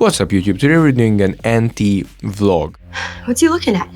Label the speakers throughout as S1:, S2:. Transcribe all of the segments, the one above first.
S1: What's up YouTube? Today we're doing an anti-vlog.
S2: What's he looking at?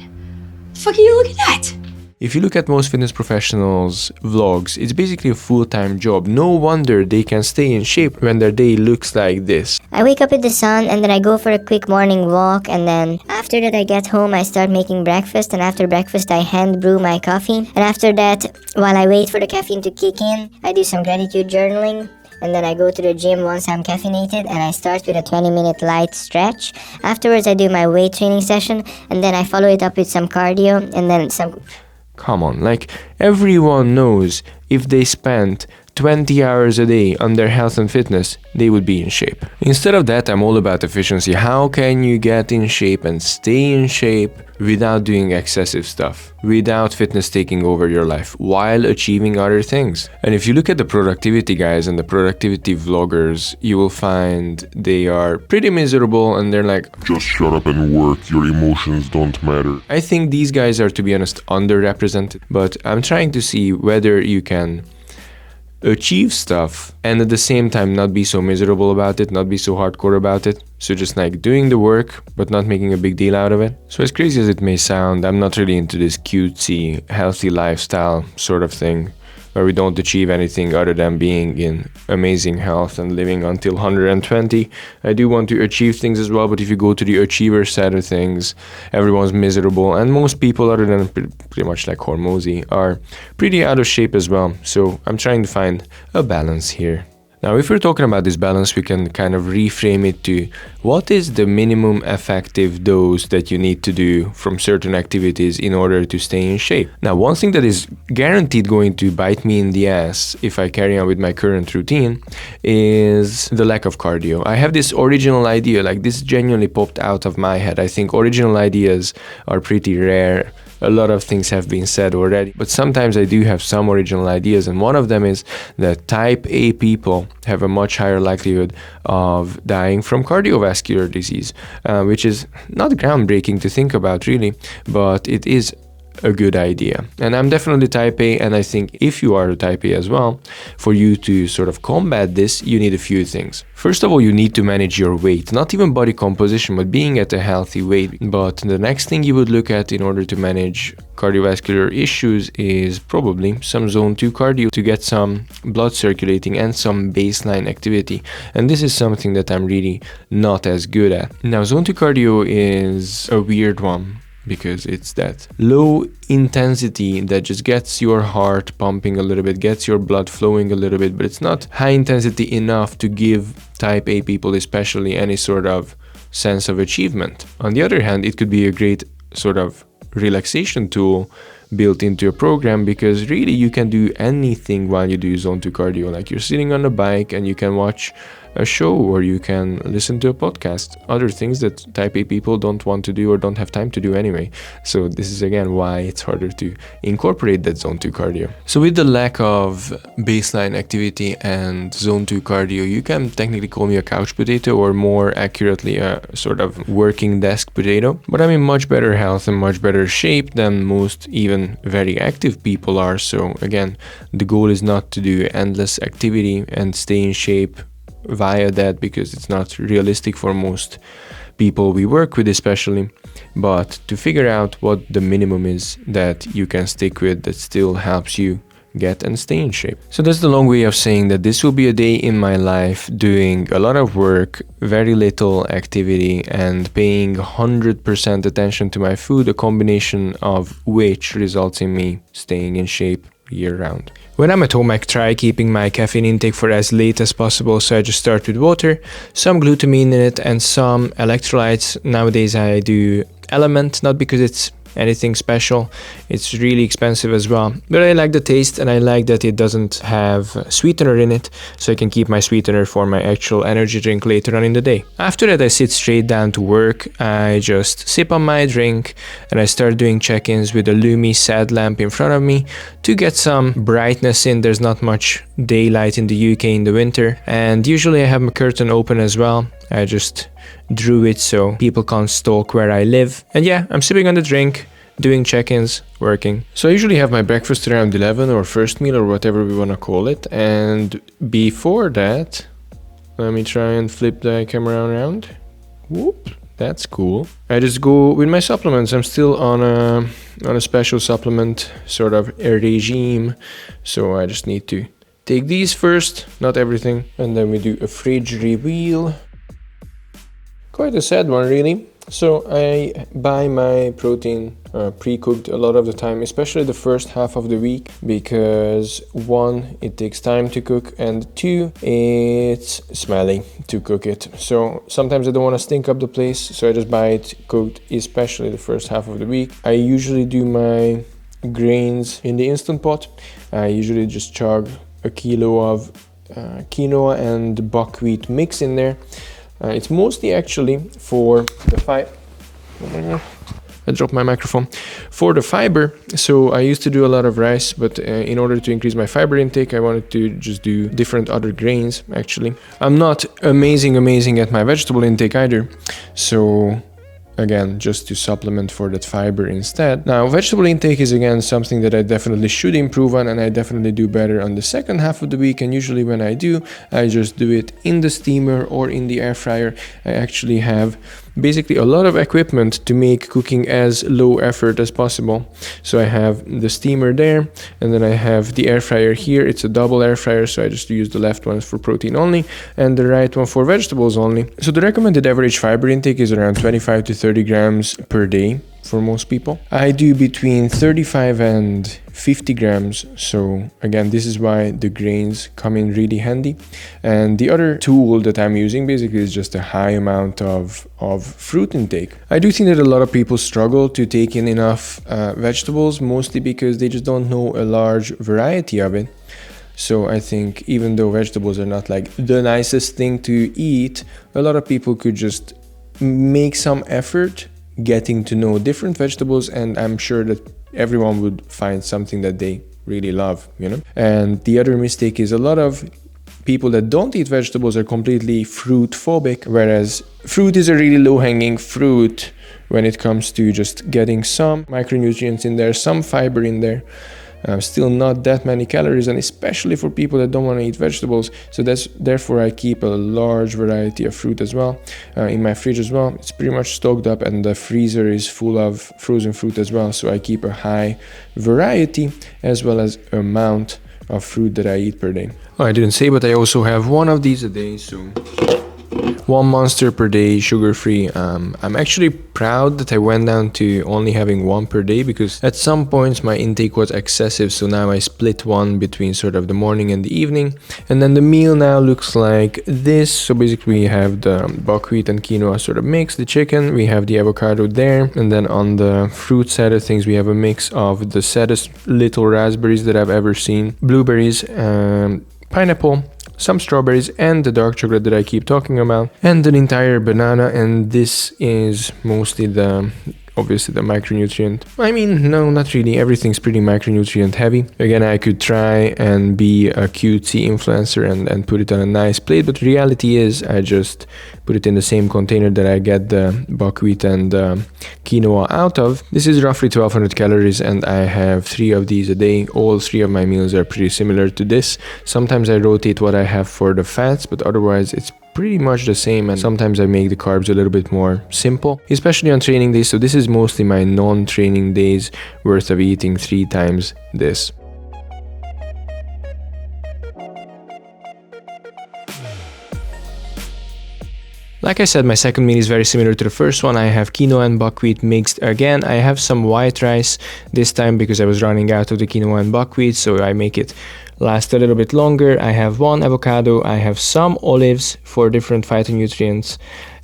S2: The fuck are you looking at?
S1: If you look at most fitness professionals' vlogs, it's basically a full-time job. No wonder they can stay in shape when their day looks like this.
S3: I wake up with the sun and then I go for a quick morning walk, and then after that I get home, I start making breakfast, and after breakfast I hand brew my coffee, and after that, while I wait for the caffeine to kick in, I do some gratitude journaling. And then I go to the gym once I'm caffeinated, and I start with a 20-minute light stretch. Afterwards I do my weight training session, and then I follow it up with some cardio, and then some...
S1: Come on, like everyone knows if they spent 20 hours a day on their health and fitness, they would be in shape. Instead of that, I'm all about efficiency. How can you get in shape and stay in shape without doing excessive stuff, without fitness taking over your life, while achieving other things? And if you look at the productivity guys and the productivity vloggers, you will find they are pretty miserable and they're like,
S4: just shut up and work, your emotions don't matter.
S1: I think these guys are, to be honest, underrepresented, but I'm trying to see whether you can achieve stuff and at the same time not be so miserable about it, not be so hardcore about it. So just like doing the work but not making a big deal out of it. So as crazy as it may sound, I'm not really into this cutesy healthy lifestyle sort of thing where we don't achieve anything other than being in amazing health and living until 120. I do want to achieve things as well, but if you go to the achiever side of things, everyone's miserable, and most people other than pretty much like Hormozy are pretty out of shape as well. So I'm trying to find a balance here. Now, if we're talking about this balance, we can kind of reframe it to what is the minimum effective dose that you need to do from certain activities in order to stay in shape. Now, one thing that is guaranteed going to bite me in the ass if I carry on with my current routine is the lack of cardio. I have this original idea, like this genuinely popped out of my head. I think original ideas are pretty rare. A lot of things have been said already, but sometimes I do have some original ideas, and one of them is that type A people have a much higher likelihood of dying from cardiovascular disease, which is not groundbreaking to think about really, but it is a good idea. And I'm definitely type A, and I think if you are a type A as well, for you to sort of combat this, you need a few things. First of all, you need to manage your weight, not even body composition, but being at a healthy weight. But the next thing you would look at in order to manage cardiovascular issues is probably some zone 2 cardio to get some blood circulating and some baseline activity. And this is something that I'm really not as good at. Now, zone 2 cardio is a weird one, because it's that low intensity that just gets your heart pumping a little bit, gets your blood flowing a little bit, but it's not high intensity enough to give type A people especially any sort of sense of achievement. On the other hand, it could be a great sort of relaxation tool built into a program, because really you can do anything while you do zone 2 cardio. Like you're sitting on a bike and you can watch a show, or you can listen to a podcast, other things that type A people don't want to do or don't have time to do anyway. So this is again why it's harder to incorporate that zone 2 cardio. So with the lack of baseline activity and zone 2 cardio, you can technically call me a couch potato, or more accurately a sort of working desk potato, but I'm in much better health and much better shape than most even very active people are. So again, the goal is not to do endless activity and stay in shape via that, because it's not realistic for most people we work with especially, but to figure out what the minimum is that you can stick with that still helps you get and stay in shape. So that's the long way of saying that this will be a day in my life doing a lot of work, very little activity, and paying 100% attention to my food, a combination of which results in me staying in shape year-round. When I'm at home, I try keeping my caffeine intake for as late as possible, so I just start with water, some glutamine in it, and some electrolytes. Nowadays I do Element, not because it's anything special, it's really expensive as well, but I like the taste and I like that it doesn't have sweetener in it, so I can keep my sweetener for my actual energy drink later on in the day. After that I sit straight down to work. I just sip on my drink and I start doing check-ins with a Lumi SAD lamp in front of me to get some brightness in. There's not much daylight in the UK in the winter, and usually I have my curtain open as well. I just drew it so people can't stalk where I live. And yeah, I'm sipping on the drink, doing check-ins, working. So I usually have my breakfast around 11, or first meal, or whatever we want to call it. And before that, let me try and flip the camera around. Whoop, that's cool. I just go with my supplements. I'm still on a special supplement sort of a regime, so I just need to take these first, not everything, and then we do a fridge reveal. Quite a sad one, really. So I buy my protein pre-cooked a lot of the time, especially the first half of the week, because 1, it takes time to cook, and 2, it's smelly to cook it. So sometimes I don't want to stink up the place, so I just buy it cooked, especially the first half of the week. I usually do my grains in the Instant Pot. I usually just chug a kilo of quinoa and buckwheat mix in there. It's mostly actually for the I dropped my microphone. For the fiber, so I used to do a lot of rice, but in order to increase my fiber intake, I wanted to just do different other grains, actually. I'm not amazing at my vegetable intake either, so again, just to supplement for that fiber instead. Now, vegetable intake is again something that I definitely should improve on, and I definitely do better on the second half of the week. And usually when I do, I just do it in the steamer or in the air fryer. I actually have basically a lot of equipment to make cooking as low effort as possible. So I have the steamer there, and then I have the air fryer here. It's a double air fryer, so I just use the left one for protein only and the right one for vegetables only. So the recommended average fiber intake is around 25 to 30 grams per day for most people. I do between 35 and 50 grams, so again, this is why the grains come in really handy. And the other tool that I'm using basically is just a high amount of fruit intake. I do think that a lot of people struggle to take in enough vegetables, mostly because they just don't know a large variety of it. So I think even though vegetables are not like the nicest thing to eat, a lot of people could just make some effort getting to know different vegetables, and I'm sure that everyone would find something that they really love, you know. And the other mistake is a lot of people that don't eat vegetables are completely fruit phobic, whereas fruit is a really low-hanging fruit when it comes to just getting some micronutrients in there, some fiber in there. Still not that many calories, and especially for people that don't want to eat vegetables. So therefore I keep a large variety of fruit as well in my fridge as well. It's pretty much stocked up, and the freezer is full of frozen fruit as well. So I keep a high variety as well as amount of fruit that I eat per day. Oh, I didn't say, but I also have one of these a day, so 1 monster per day, sugar-free. I'm actually proud that I went down to only having 1 per day, because at some points my intake was excessive, so now I split one between sort of the morning and the evening. And then the meal now looks like this. So basically we have the buckwheat and quinoa sort of mix, the chicken, we have the avocado there, and then on the fruit side of things we have a mix of the saddest little raspberries that I've ever seen, blueberries, pineapple, some strawberries, and the dark chocolate that I keep talking about, and an entire banana. And this is mostly obviously the micronutrient. I mean, no, not really. Everything's pretty micronutrient heavy. Again, I could try and be a cutesy influencer and put it on a nice plate, but reality is I just put it in the same container that I get the buckwheat and quinoa out of. This is roughly 1200 calories, and I have 3 of these a day. All 3 of my meals are pretty similar to this. Sometimes I rotate what I have for the fats, but otherwise it's pretty much the same, and sometimes I make the carbs a little bit more simple, especially on training days. So this is mostly my non-training days worth of eating 3 times this. Like I said, my second meal is very similar to the first one. I have quinoa and buckwheat mixed again. I have some white rice this time because I was running out of the quinoa and buckwheat, so I make it last a little bit longer. I have 1 avocado, I have some olives for different phytonutrients,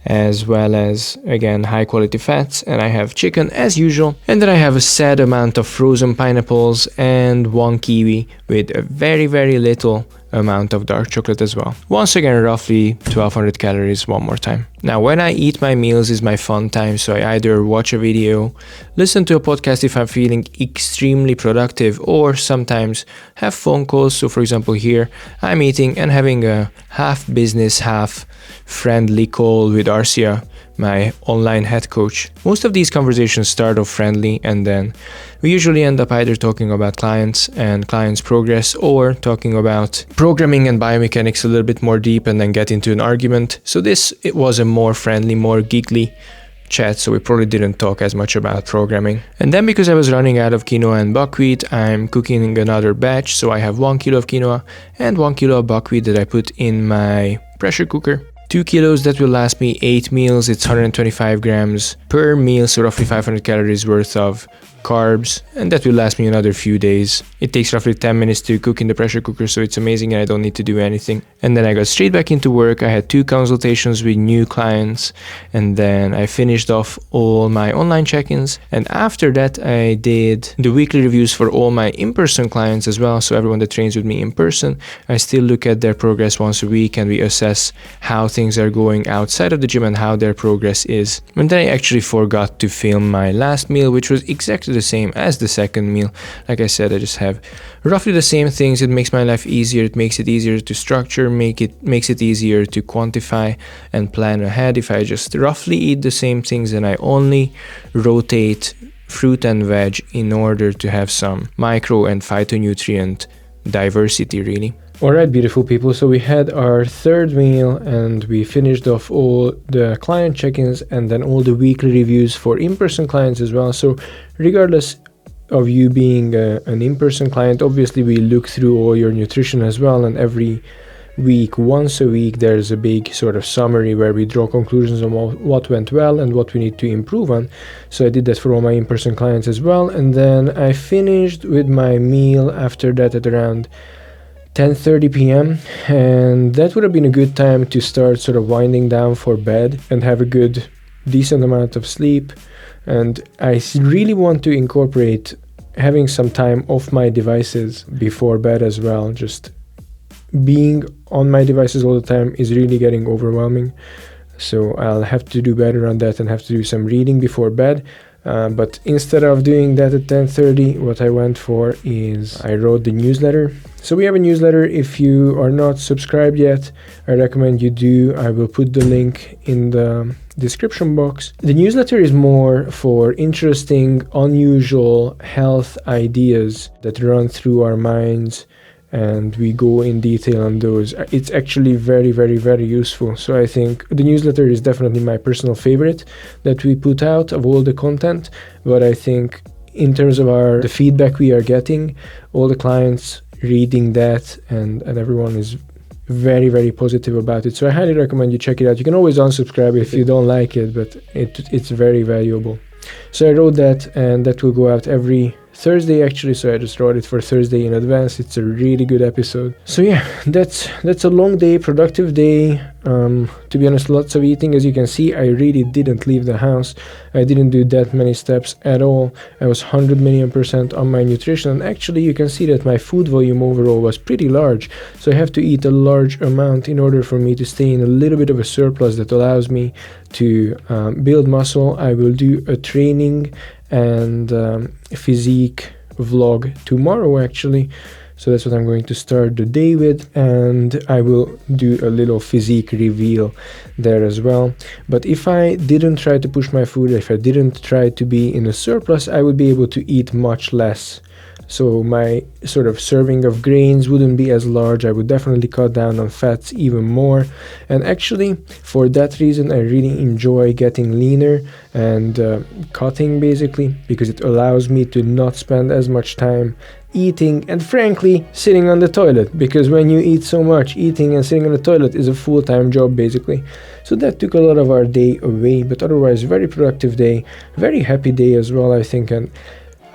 S1: as well as, again, high quality fats, and I have chicken as usual. And then I have a sad amount of frozen pineapples and 1 kiwi with a very, very little amount of dark chocolate as well. Once again, roughly 1200 calories one more time. Now, when I eat my meals is my fun time, so I either watch a video, listen to a podcast if I'm feeling extremely productive, or sometimes have phone calls. So for example, here I'm eating and having a half business, half friendly call with Arcia, my online head coach. Most of these conversations start off friendly, and then we usually end up either talking about clients and clients' progress, or talking about programming and biomechanics a little bit more deep, and then get into an argument. So it was a more friendly, more giggly chat, so we probably didn't talk as much about programming. And then, because I was running out of quinoa and buckwheat, I'm cooking another batch. So I have 1 kilo of quinoa and 1 kilo of buckwheat that I put in my pressure cooker. 2 kilos, that will last me 8 meals. It's 125 grams per meal, so roughly 500 calories worth of carbs, and that will last me another few days. It takes roughly 10 minutes to cook in the pressure cooker, so it's amazing and I don't need to do anything. And then I got straight back into work. I had 2 consultations with new clients, and then I finished off all my online check-ins. And after that, I did the weekly reviews for all my in-person clients as well. So everyone that trains with me in person, I still look at their progress once a week, and we assess how things are going outside of the gym and how their progress is. And then I actually forgot to film my last meal, which was exactly the same as the second meal. Like I said, I just have roughly the same things. It makes my life easier. It makes it easier to structure, makes it easier to quantify and plan ahead. If I just roughly eat the same things, and I only rotate fruit and veg in order to have some micro and phytonutrient diversity, really. Alright, beautiful people, so we had our third meal, and we finished off all the client check-ins and then all the weekly reviews for in-person clients as well. So regardless of you being an in-person client, obviously we look through all your nutrition as well, and every week, once a week, there's a big sort of summary where we draw conclusions on what went well and what we need to improve on. So I did that for all my in-person clients as well, and then I finished with my meal after that at around 10:30 p.m. and that would have been a good time to start sort of winding down for bed and have a good decent amount of sleep. And I really want to incorporate having some time off my devices before bed as well. Just being on my devices all the time is really getting overwhelming, so I'll have to do better on that and have to do some reading before bed. But instead of doing that at 10:30, what I went for is I wrote the newsletter. So we have a newsletter. If you are not subscribed yet, I recommend you do. I will put the link in the description box. The newsletter is more for interesting, unusual health ideas that run through our minds, and we go in detail on those. It's actually very, very, very useful. So I think the newsletter is definitely my personal favorite that we put out of all the content. But I think in terms of the feedback we are getting, all the clients reading that, and everyone is very, very positive about it. So I highly recommend you check it out. You can always unsubscribe if you don't like it, but it's very valuable. So I wrote that, and that will go out every Thursday actually, so I just wrote it for Thursday in advance. It's a really good episode. So yeah, that's a long day, productive day. To be honest, lots of eating. As you can see, I really didn't leave the house. I didn't do that many steps at all. I was 100 million% on my nutrition, and actually you can see that my food volume overall was pretty large. So I have to eat a large amount in order for me to stay in a little bit of a surplus that allows me to build muscle. I will do a training and physique vlog tomorrow actually, so that's what I'm going to start the day with, and I will do a little physique reveal there as well. But if I didn't try to push my food, if I didn't try to be in a surplus, I would be able to eat much less. So my sort of serving of grains wouldn't be as large. I would definitely cut down on fats even more. And actually, for that reason, I really enjoy getting leaner and cutting basically, because it allows me to not spend as much time eating and frankly sitting on the toilet, because when you eat so much, eating and sitting on the toilet is a full-time job basically. So that took a lot of our day away, but otherwise very productive day, very happy day as well, I think. And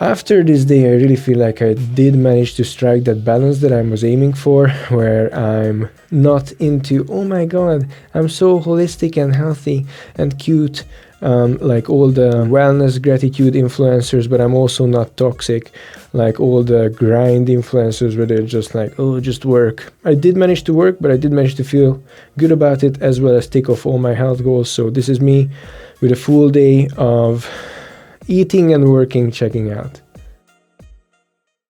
S1: after this day, I really feel like I did manage to strike that balance that I was aiming for, where I'm not into, oh my god, I'm so holistic and healthy and cute, like all the wellness gratitude influencers, but I'm also not toxic like all the grind influencers where they're just like, oh, just work. I did manage to work, but I did manage to feel good about it, as well as tick off all my health goals. So this is me with a full day of eating and working, checking out.